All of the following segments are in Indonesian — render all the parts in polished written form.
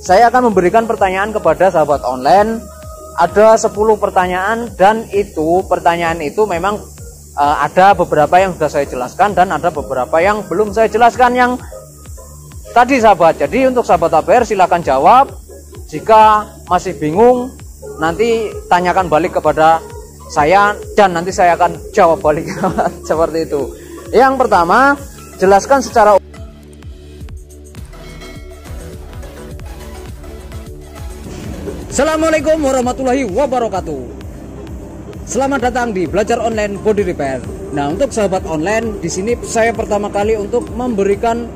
Saya akan memberikan pertanyaan kepada sahabat online. Ada 10 pertanyaan dan pertanyaan itu memang ada beberapa yang sudah saya jelaskan dan ada beberapa yang belum saya jelaskan yang tadi sahabat. Jadi untuk sahabat APR silakan jawab. Jika masih bingung nanti tanyakan balik kepada saya dan nanti saya akan jawab balik. Seperti itu. Yang pertama, jelaskan secara Assalamualaikum warahmatullahi wabarakatuh. Selamat datang di Belajar Online Body Repair. Nah, untuk sahabat online, di sini saya pertama kali untuk memberikan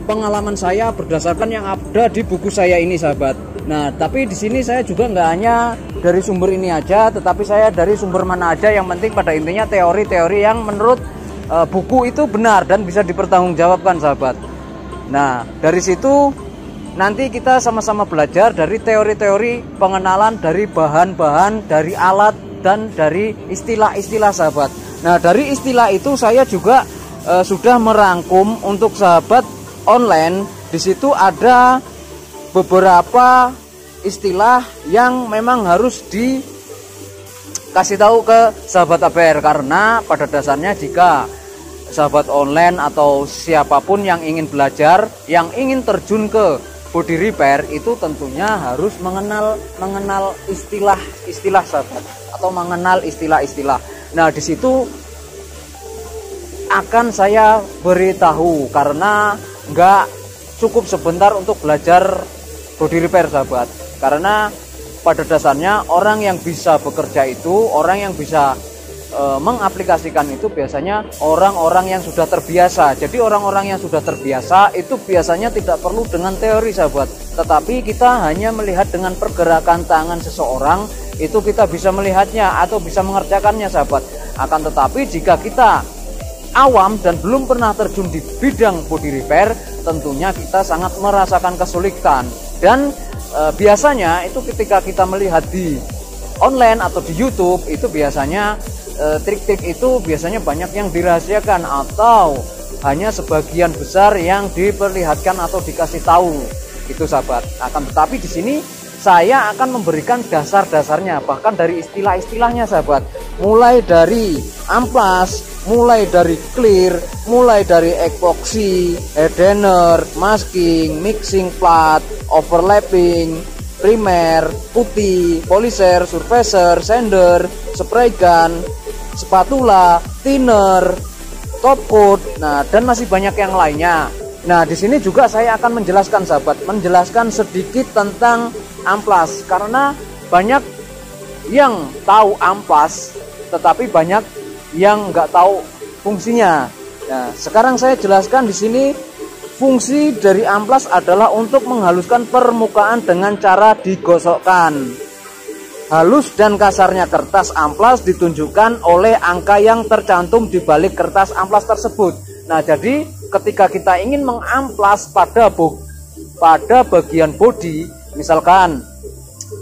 pengalaman saya berdasarkan yang ada di buku saya ini, sahabat. Nah, tapi di sini saya juga nggak hanya dari sumber ini aja, tetapi saya dari sumber mana aja. Yang penting pada intinya teori-teori yang menurut buku itu benar dan bisa dipertanggungjawabkan, sahabat. Nah, dari situ nanti kita sama-sama belajar dari teori-teori pengenalan dari bahan-bahan, dari alat, dan dari istilah-istilah, sahabat. Nah, dari istilah itu saya juga sudah merangkum untuk sahabat online. Di situ ada beberapa istilah yang memang harus dikasih tahu ke sahabat APR, karena pada dasarnya jika sahabat online atau siapapun yang ingin belajar, yang ingin terjun ke body repair itu tentunya harus mengenal istilah-istilah, sahabat, atau mengenal istilah-istilah. Nah, di situ akan saya beritahu karena nggak cukup sebentar untuk belajar body repair, sahabat. Karena pada dasarnya orang yang bisa bekerja itu, orang yang bisa mengaplikasikan itu biasanya orang-orang yang sudah terbiasa. Jadi orang-orang yang sudah terbiasa itu biasanya tidak perlu dengan teori, sahabat, tetapi kita hanya melihat dengan pergerakan tangan seseorang itu kita bisa melihatnya atau bisa mengerjakannya, sahabat. Akan tetapi jika kita awam dan belum pernah terjun di bidang body repair, tentunya kita sangat merasakan kesulitan. Dan biasanya itu ketika kita melihat di online atau di YouTube itu biasanya trik-trik itu biasanya banyak yang dirahasiakan atau hanya sebagian besar yang diperlihatkan atau dikasih tahu, itu, sahabat. Akan tetapi di sini saya akan memberikan dasar-dasarnya, bahkan dari istilah-istilahnya, sahabat. Mulai dari amplas, mulai dari clear, mulai dari epoxy, hardener, masking, mixing plat, overlapping, primer, putih, polisher, surfacer, sander, spray gun, spatula, thinner, top coat, nah, dan masih banyak yang lainnya. Nah, di sini juga saya akan menjelaskan, sahabat, menjelaskan sedikit tentang amplas, karena banyak yang tahu amplas, tetapi banyak yang nggak tahu fungsinya. Nah, sekarang saya jelaskan di sini. Fungsi dari amplas adalah untuk menghaluskan permukaan dengan cara digosokkan. Halus dan kasarnya kertas amplas ditunjukkan oleh angka yang tercantum di balik kertas amplas tersebut. Nah, jadi ketika kita ingin mengamplas pada bagian bodi, misalkan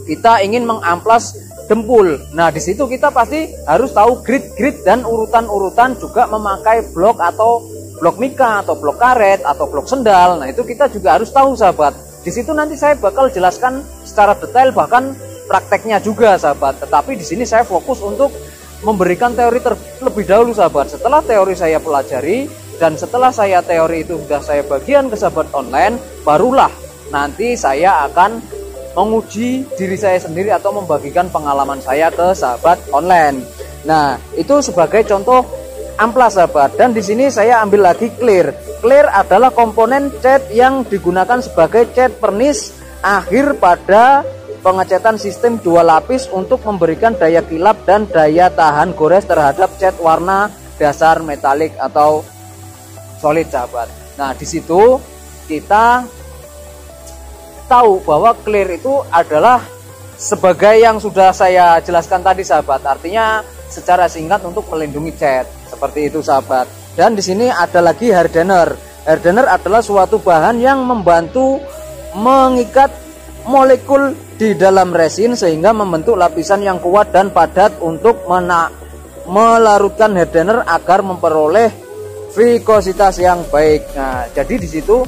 kita ingin mengamplas dempul. Nah, di situ kita pasti harus tahu grid-grid dan urutan-urutan, juga memakai blok atau blok mika atau blok karet atau blok sendal. Nah, itu kita juga harus tahu, sahabat. Di situ nanti saya bakal jelaskan secara detail, bahkan prakteknya juga, sahabat. Tetapi di sini saya fokus untuk memberikan teori terlebih dahulu, sahabat. Setelah teori saya pelajari dan setelah saya teori itu sudah saya bagian ke sahabat online, barulah nanti saya akan menguji diri saya sendiri atau membagikan pengalaman saya ke sahabat online. Nah, itu sebagai contoh amplas, sahabat. Dan di sini saya ambil lagi clear. Clear adalah komponen cat yang digunakan sebagai cat pernis akhir pada pengecatan sistem 2 lapis untuk memberikan daya kilap dan daya tahan gores terhadap cat warna dasar metalik atau solid, sahabat. Nah, di situ kita tahu bahwa clear itu adalah sebagai yang sudah saya jelaskan tadi, sahabat. Artinya secara singkat untuk melindungi cat. Seperti itu, sahabat. Dan di sini ada lagi hardener. Hardener adalah suatu bahan yang membantu mengikat molekul di dalam resin sehingga membentuk lapisan yang kuat dan padat untuk melarutkan hardener agar memperoleh vikositas yang baik. Nah, jadi di situ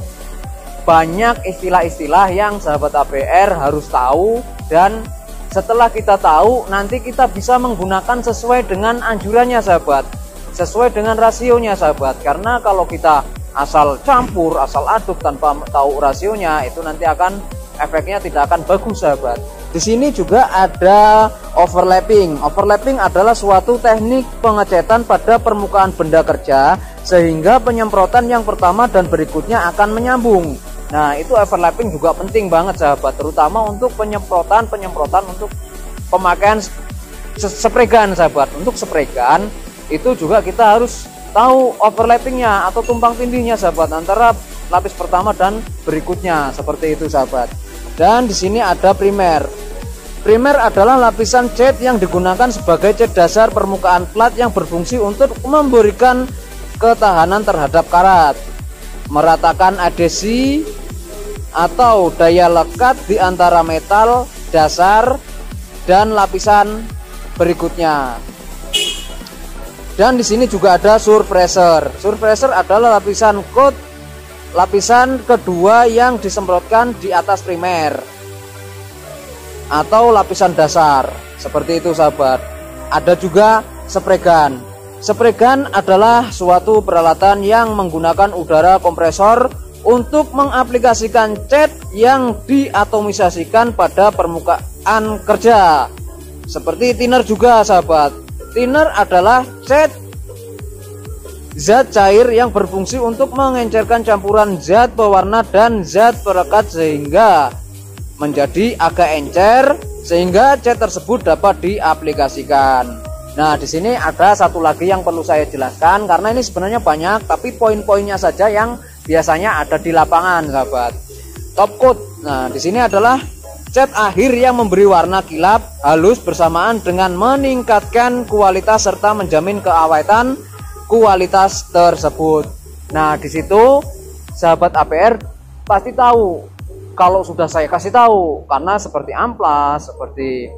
banyak istilah-istilah yang sahabat APR harus tahu, dan setelah kita tahu nanti kita bisa menggunakan sesuai dengan anjurannya sahabat, sesuai dengan rasionya sahabat. Karena kalau kita asal campur, asal aduk tanpa tahu rasionya, itu nanti akan efeknya tidak akan bagus sahabat. Di sini juga ada overlapping. Overlapping adalah suatu teknik pengecetan pada permukaan benda kerja sehingga penyemprotan yang pertama dan berikutnya akan menyambung. Nah, itu overlapping juga penting banget sahabat, terutama untuk penyemprotan untuk pemakaian spray gun sahabat. Untuk spray gun itu juga kita harus tahu overlappingnya atau tumpang tindihnya sahabat antara lapis pertama dan berikutnya, seperti itu sahabat. Dan di sini ada primer. Primer adalah lapisan cat yang digunakan sebagai cat dasar permukaan plat yang berfungsi untuk memberikan ketahanan terhadap karat, meratakan adhesi atau daya lekat di antara metal dasar dan lapisan berikutnya. Dan di sini juga ada surpressor. Surpressor adalah lapisan coat, lapisan kedua yang disemprotkan di atas primer atau lapisan dasar, seperti itu sahabat. Ada juga spray gun. Spray gun adalah suatu peralatan yang menggunakan udara kompresor untuk mengaplikasikan cat yang diatomisasikan pada permukaan kerja, seperti thinner juga sahabat. Thinner adalah cat zat cair yang berfungsi untuk mengencerkan campuran zat pewarna dan zat perekat sehingga menjadi agak encer, sehingga cat tersebut dapat diaplikasikan. Nah, di sini ada satu lagi yang perlu saya jelaskan karena ini sebenarnya banyak, tapi poin-poinnya saja yang biasanya ada di lapangan, sahabat. Top coat. Nah, di sini adalah cat akhir yang memberi warna kilap halus bersamaan dengan meningkatkan kualitas serta menjamin keawetan kualitas tersebut. Nah, di situ sahabat APR pasti tahu kalau sudah saya kasih tahu, karena seperti amplas, seperti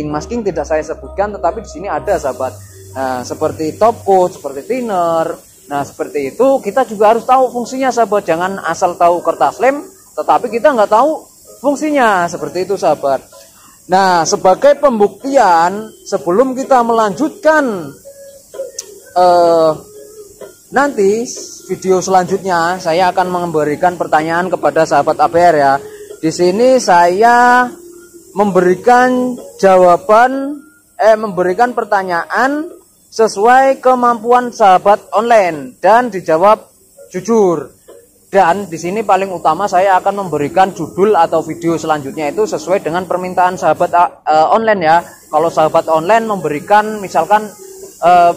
masking tidak saya sebutkan, tetapi di sini ada sahabat. Nah, seperti top coat, seperti thinner. Nah, seperti itu kita juga harus tahu fungsinya sahabat. Jangan asal tahu kertas lem tetapi kita nggak tahu fungsinya, seperti itu sahabat. Nah, sebagai pembuktian sebelum kita melanjutkan nanti video selanjutnya, saya akan memberikan pertanyaan kepada sahabat APR ya. Di sini saya memberikan jawaban memberikan pertanyaan sesuai kemampuan sahabat online dan dijawab jujur. Dan di sini paling utama saya akan memberikan judul atau video selanjutnya itu sesuai dengan permintaan sahabat online ya. Kalau sahabat online memberikan misalkan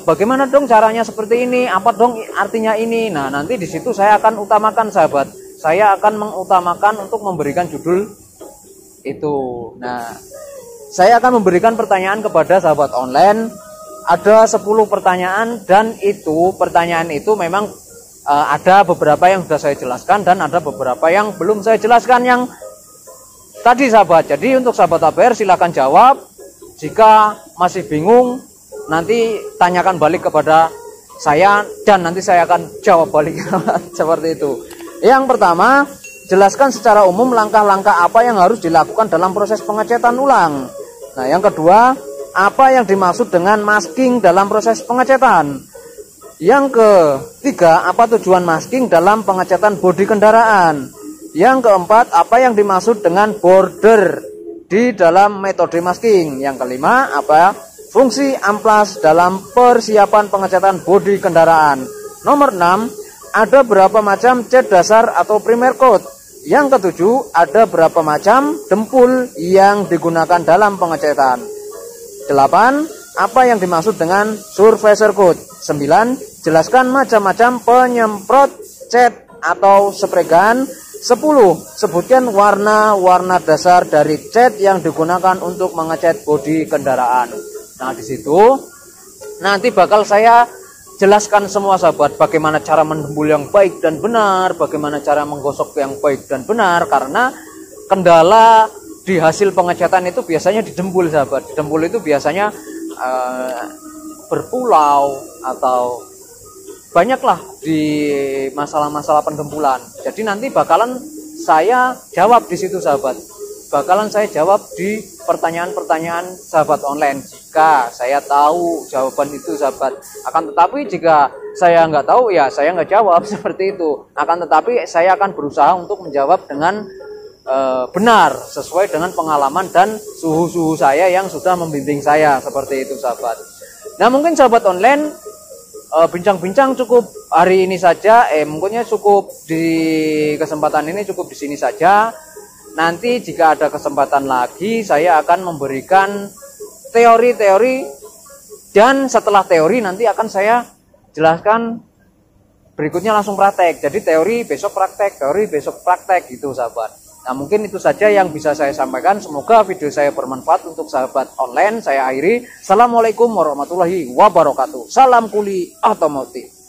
bagaimana dong caranya seperti ini, apa dong artinya ini. Nah, nanti di situ saya akan utamakan sahabat. Saya akan mengutamakan untuk memberikan judul itu. Nah, saya akan memberikan pertanyaan kepada sahabat online. Ada 10 pertanyaan dan itu pertanyaan itu memang ada beberapa yang sudah saya jelaskan dan ada beberapa yang belum saya jelaskan yang tadi sahabat. Jadi untuk sahabat APR silakan jawab. Jika masih bingung, nanti tanyakan balik kepada saya dan nanti saya akan jawab balik. Seperti itu. Yang pertama, jelaskan secara umum langkah-langkah apa yang harus dilakukan dalam proses pengecetan ulang. Nah, yang kedua, apa yang dimaksud dengan masking dalam proses pengecetan. Yang ketiga, apa tujuan masking dalam pengecetan bodi kendaraan. Yang keempat, apa yang dimaksud dengan border di dalam metode masking. Yang kelima, apa fungsi amplas dalam persiapan pengecetan bodi kendaraan. Nomor 6, ada berapa macam cat dasar atau primer coat. Yang ketujuh, ada berapa macam dempul yang digunakan dalam pengecetan. 8, apa yang dimaksud dengan surfacer coat. 9, jelaskan macam-macam penyemprot cat atau spray gun. 10, sebutkan warna-warna dasar dari cat yang digunakan untuk mengecat bodi kendaraan. Nah, di situ nanti bakal saya jelaskan semua sahabat bagaimana cara mendempul yang baik dan benar, bagaimana cara menggosok yang baik dan benar, karena kendala di hasil pengecatan itu biasanya didempul sahabat. Didempul itu biasanya berpulau atau banyaklah di masalah-masalah pendempulan. Jadi nanti bakalan saya jawab di situ sahabat. Bakalan saya jawab di pertanyaan-pertanyaan sahabat online jika saya tahu jawaban itu sahabat. Akan tetapi jika saya nggak tahu ya saya nggak jawab seperti itu. Akan tetapi saya akan berusaha untuk menjawab dengan benar sesuai dengan pengalaman dan suhu-suhu saya yang sudah membimbing saya seperti itu sahabat. Nah mungkin sahabat online bincang-bincang cukup hari ini saja. Mungkinnya cukup di kesempatan ini cukup di sini saja. Nanti jika ada kesempatan lagi saya akan memberikan teori-teori dan setelah teori nanti akan saya jelaskan berikutnya langsung praktek. Jadi teori besok praktek gitu sahabat. Nah mungkin itu saja yang bisa saya sampaikan. Semoga video saya bermanfaat untuk sahabat online. Saya akhiri. Assalamualaikum warahmatullahi wabarakatuh. Salam kuli otomotif.